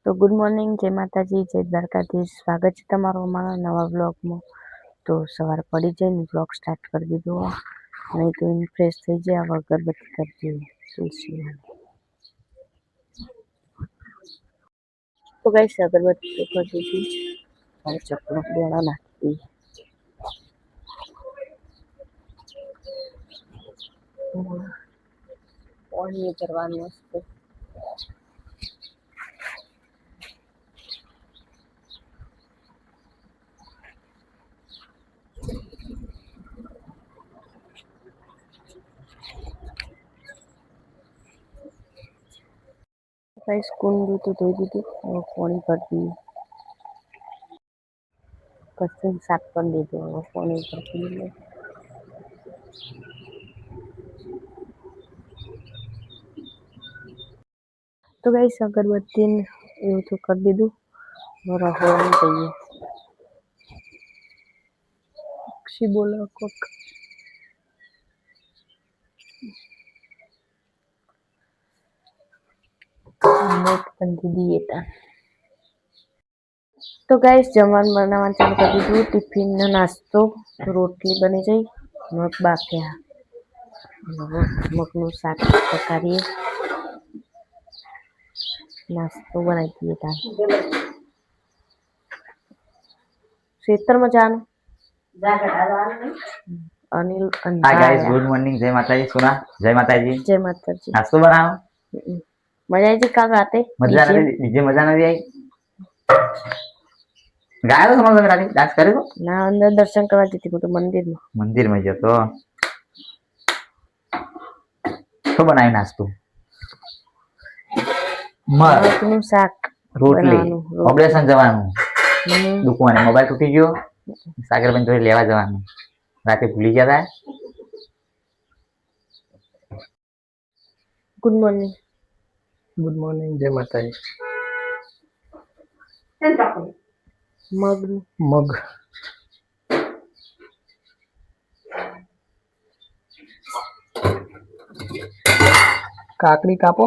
તો good morning, જય માતાજી, જય દ્વારકાધીશ. સ્વાગત છે તમારો અમારા નવા વ્લોગમાં. તો સવાર પડી જઈને વ્લોગ સ્ટાર્ટ કરી દીધો. નહીં તો એને ફ્રેશ થઈ જાય, હવે અગરબત્તી કરી દઈએ તુલસી. તો ગાઈસ અગરબત્તી તો કરી દીધી. હવે ચપલો બેડા નાખી દઈએ. પાણી કરવાનું વસ્તુ ગાઈસ કુંડું તો ધોઈ દીધું. હવે પાણી કરી દઈએ. પછી સાફ કરી દીધું. હવે પાણી કરી દઈએ. તો ગાઈસ અગરબત્તી એવું તો કરી દીધું. રહોવાનું જઈએ. પક્ષી બોલો કોક. નોટ બંધી દઈએ તા. તો ગાઈસ જમવાનું બનાવવાનું ચાલુ કરી દીધું. ટિફિનનો નાસ્તો રોટલી બની જઈ, મગ બાફ્યા, મગનું શાક પકાવીએ, નાસ્તો બનાવી દઈએ તા. ખેતરમાં જવાનું Anil hi guys, good morning, જય માતાજી. સોના જય માતાજી. જય માતાજી. નાસ્તો બનાવો. મજા આવી કાલ રાતે? મજા નથી આવી. ગાયો તો તમે રાતે ડાન્સ કર્યો? ના, અંદર દર્શન કરવા જતી હું તો મંદિરમાં જતો. શું બનાવી નાસ્તો? મગનું શાક, રોટલી. ઓપરેશન જવાનું દુખવાનું, મોબાઈલ તૂટી ગયો, સાગરબેન જોડે લેવા જવાનું. રાતે ભૂલી ગયા હતા. Good morning. ગુડ મોર્નિંગ, જય માતાજી. મગ કાકડી કાપો.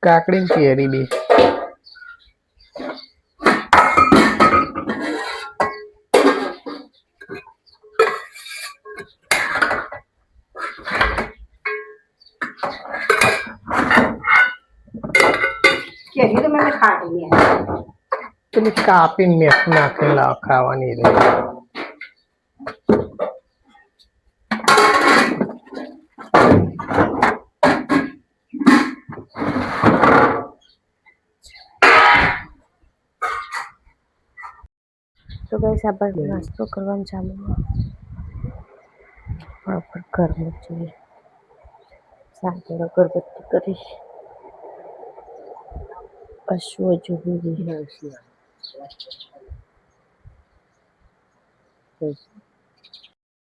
કાકડી ને કેરી બે. પેલી કાપીને મેં નાખેલા ખાવાની રહી. તો ગાઈસ આપણે નાસ્તો કરવાનું ચાલુ. બરાબર ઘરમાં જઈએ. સાથે અગરબત્તી કરીશ. અશ્વ જોવી.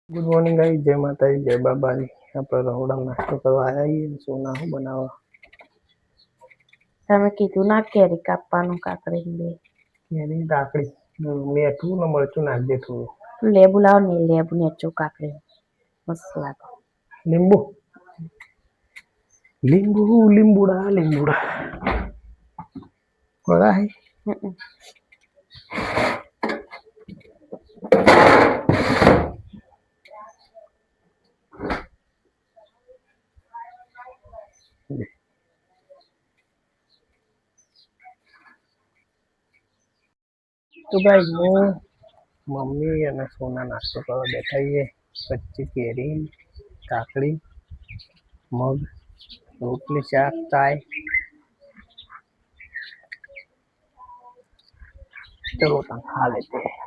ગુડ મોર્નિંગ ગાઈસ, જય માતાજી, જય બાબાજી. આપણે રહોડા નાસ્તો કરવા આવ્યા. સોના હું બનાવવા. તમે કીધું ના કેરી કાપવાનું, કાકડી બે. કેરી કાકડી મેઠું ને મરચું નાખજે થોડું. લેબુ લાવો ને, લેબુ નેચો કાકડી મસ્ત લાગે. લીંબુડા કોરા હે. તો ભાઈ હું મમ્મી અને સોના નાસ્તો કરવા બેઠા છીએ. પછી કેરી, કાકડી, મગ, રોટલી, શાક, ચાય. चलो खा लेते हैं.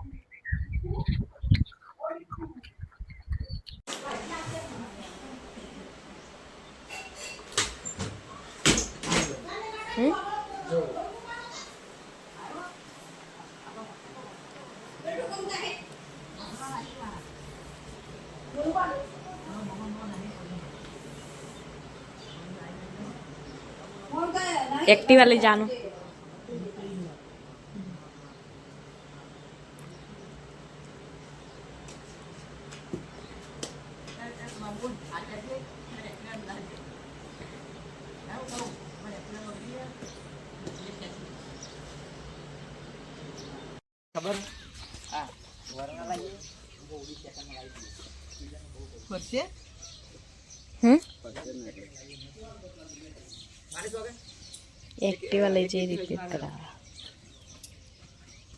एक्टिवा ले जानो. ખબર હા વરના લાગી બોડી સેકન્ડ માં લાગી પડશે મારે તો એક્ટિવા લઈ જઈ રિપેર કરાવવા.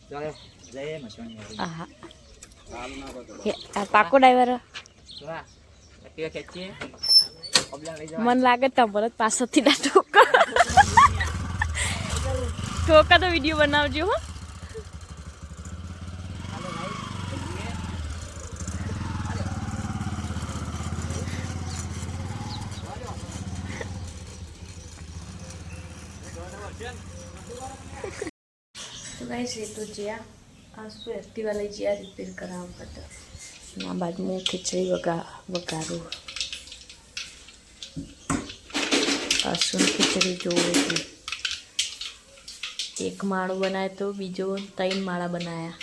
ચાલે જય મચવાની આહા આ પાકો ડ્રાઈવર વાહ એક્ટિવા ખેંચીએ ઓબલા લઈ જવા મને લાગે તમારે પાછળથી ના ઠોકા ઠોકા તો વિડીયો બનાવજો હો. તો ગાઈસ એ તો જ્યાં આ શું એક્ટિવા લઈ જ્યાં રિપેર કરાવવા માટે ના બાદ હું ખીચડી વઘારું પાછું ખીચડી જોવું છું. એક માળો બનાવ્યો તો બીજો 3 માળા બનાવ્યા.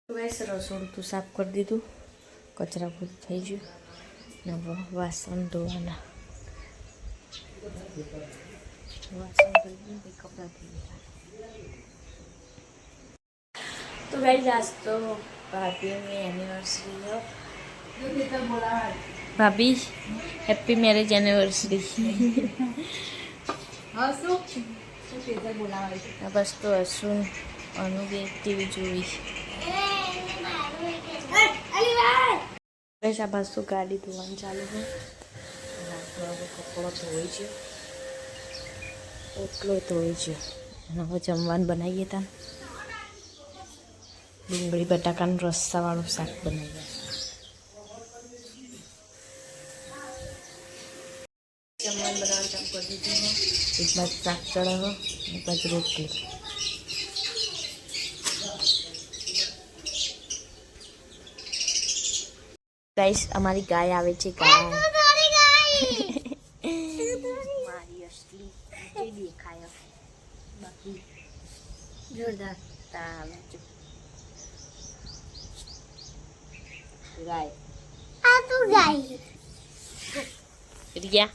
તો ગાઈસ રસોડું તો સાફ કરી દીધું, કચરા પૂરું થઈ ગયું ને હવે વાસણ ધોવાના. વાસણ ધોઈ ગયું કપડાં ધોઈ ગયા. તો ગાઈસ આજ તો ભાભીની એનિવર્સરી ભાભી હેપી મેરેજ એનિવર્સરી. બસ તો હસું અનુબે ટીવી જોઈ. બસ આ બસ તો ગાડી ધોવાનું ચાલુ છે. કપડો ધોઈ છે એટલો ધોઈ છે અને હવે જમવાનું બનાવીએ ત્યાં ડુંગળી બટાકાનું રસ્સાવાળું શાક બનાવીએ. જમવાનું બનાવવાનું ચાલુ કરી દીધું. એક બાજુ શાક ચડાવો એક બાજુ રોટલી. ગાઈસ અમારી ગાય આવે છે. ગાય મારી અસલી જે દેખાય બાકી જોરદાર તાવ ગાય આ તો ગાય રિયા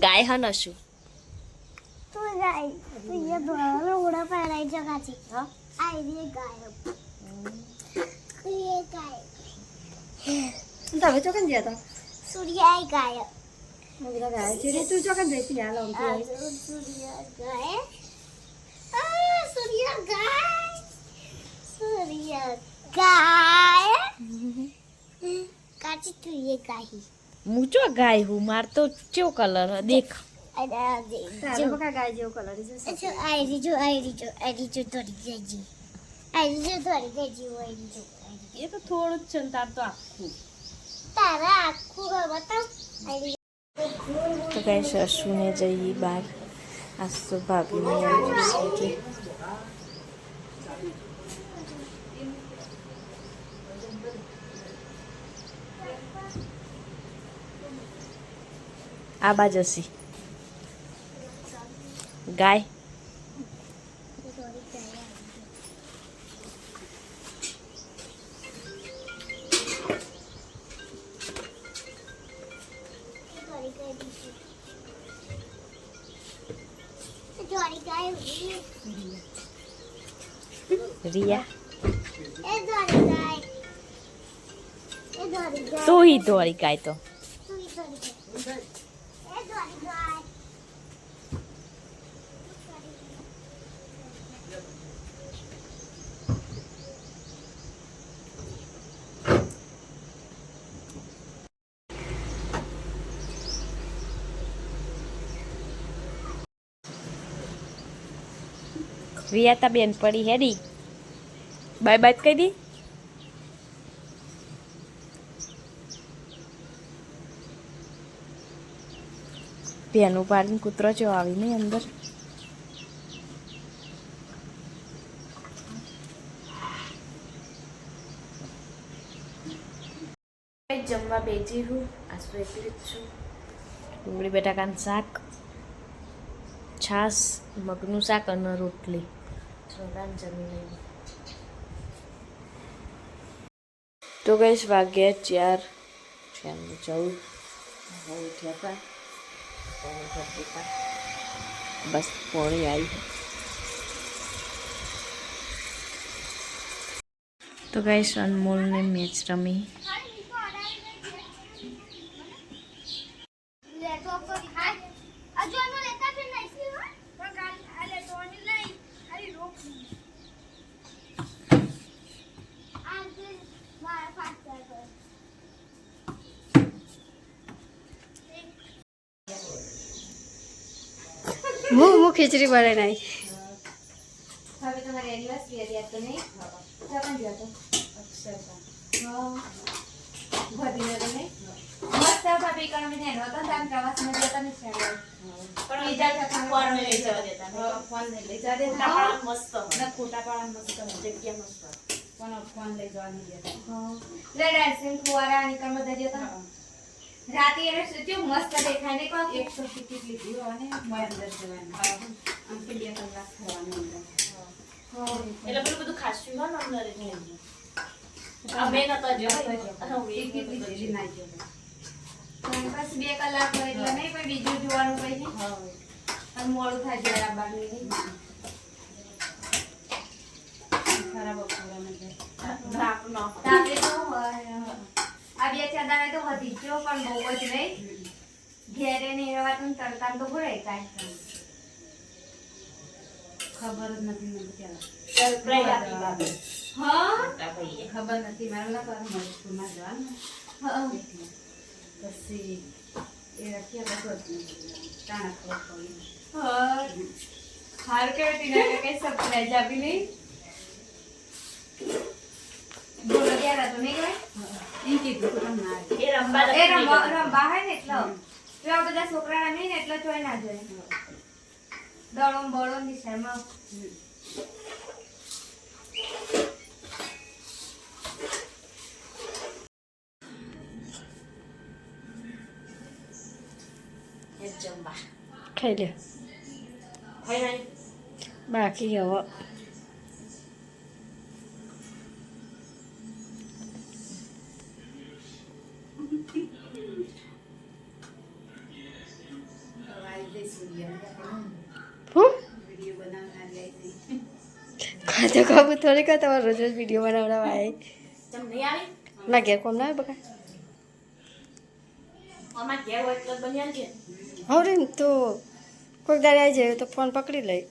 ગાય હન શું તો ગાય તો ये दोनों उड़ा पड़ाई जगह थी હા आई ये गाय ये गाय તમે ચોકન ગયા હતા सूर्या गाय હું બધા ગયા છે તું ચોકન જઈતી હાલ सूर्या गाय सूर्या गाय काची तू ये गाय હું ચો ગાય હું માર તો ચો કલર દેખ जो બકા ગાય જેવો કલર છે अच्छा आई जो थोड़ी गई आई जो थोड़ी गई आई जो એ તો થોડું જ છે ને તાર તો આખું. तारा आखू का बताओ आई તો ગાઈસ અશ્વિને જઈએ બહાર. આજ તો ભાભીની એનિવર્સરી આ બાજુ હસી ગાય थोड़ी गाय રિયા ए थोड़ी गाय તું હી દોરી ગાય તો तू ही थोड़ी गाय ए थोड़ी गाय રિયા તા બેન પડી હેડી બાય બાય કહી દી. પેનું પાડીને કૂતરો ચો આવી નહીં અંદર. જમવા બેઠી હું આ તો એકલી જ છું. ડુંગળી બટાકાનું શાક, છાશ, મગનું શાક અને રોટલી. સોનાને જમી લઈ. તો ગઈશ વાગ્યા 4 14 ઉઠ્યા હતા. બસ પોણી આવી. તો ગાઈસ અનમોલને મેચ રમી. હું ખીચડી બનાવી નાખી. હવે તમારી એનિવર્સરી હતી આજ તો નહીં જવાનું ગયો તો ભરીને તો નહીં મસ્ત ભાભી કણ મેં નહોતો તો આમ પ્રવાસમાં જતા ને પણ બીજા જતા ફોન લઈ જવા દેતા ફોન લઈ જવા દેતા મસ્ત ના ફોટા પાડા મસ્ત જગ્યા મસ્ત પણ ફોન લઈ જવા નહીં દેતા લે ડાન્સિંગ ફુવારા નીકળ બધા જતા રાતે એને શું મસ્ત દેખાય ને કોઈ 100 ટિકિટ લીધી હોય ને મોય અંદર જવાનું આમ કે 2 કલાક થવાનું અંદર એટલે પેલું બધું ખાસું હોય ને અંદર એટલે અમે નતા ટિકિટ લીધી ના જો બસ 2 કલાક હોય એટલે નહીં પણ બીજું જોવાનું કઈ નહીં અને મોડું થાય જરા બારની નહીં ખરાબ બપોરા રાખનો તાપે તો આ 2 ચાદાને તો વધી ગયો પણ બહુ જ નહીં ઘેરે ને રહેવાતું તડકા તો ભરાય કાંઈ ખબર જ નથી મને ક્યાં સરપ્રાઈઝ આપી બાબે હા ભાઈએ ખબર નથી મારે ના પર મારે સ્કૂલમાં જવાનું હા પછી એ રાખ્યા બધું તાણા ખબર પડી હા હાર કે ટીના કે સરપ્રાઈઝ આપી નહીં બોલો ગયા તો નહીં ગઈ ઈ કીધું તો તમને એ રંબા એ રંબા હે ને એટલે પેલા બધા છોકરા નહીં ને એટલે જોઈ ના જોઈએ દળો બળો ની શેમાં એ જંબા ખાઈ લે ભાઈ ભાઈ બાકી હવે હું ખાતો ખાવું થોડી કા તમારે રોજ રોજ વિડીયો બનાવડાવવા આવે ચમ નહીં આવી ના ઘેર કોમ ના આવે બકા અમાર ઘેર હોય એટલે બન્યા છે હવે તો કોઈક દાડે આવી જાય તો ફોન પકડી લઈ